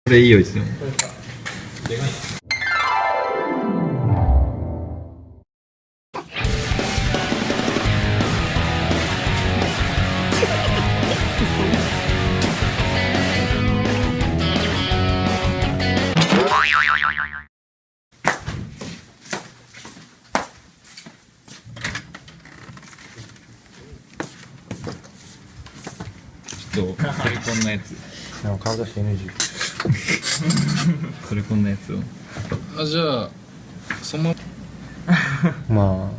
これいいよ、いつでも。ちょっとそれこんなやつ、でも顔出して NG。それこんなやつを。あ、じゃあそのまあ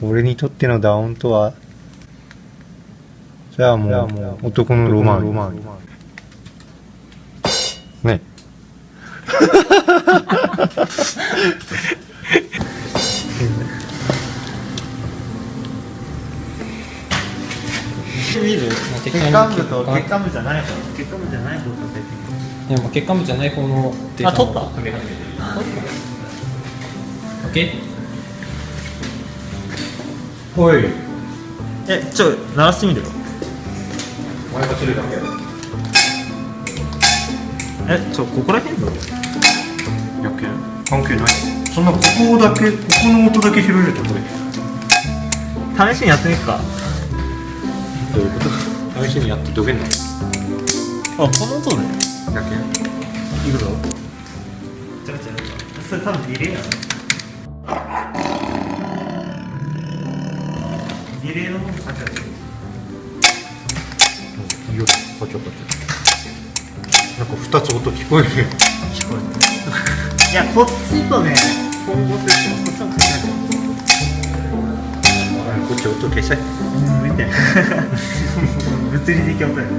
俺にとってのダウンとは、じゃあもう男のロマンね。見る血管部と血管部じゃない方、血管部じゃない方と出ていや、もう血管部じゃない方のデータ取ったオッケー。おい、鳴らしてみるよ。お前がするだけやろ。ここら辺だろ。やけん関係ない。そんなここだけ、ここの音だけ拾えるとこれ試しにやってみるか。どういうこと試しにやってどけんのやこの音でけんいくぞ。それ多分リレーやな。リレーの方が勝ちやすい。いいよ、パチャパチャ。なんか2つ音聞こえるよ。聞こえる。いや、こっちとね、混合するとこっちの勝ちない。こっち音消せ。見て。物理的音やね。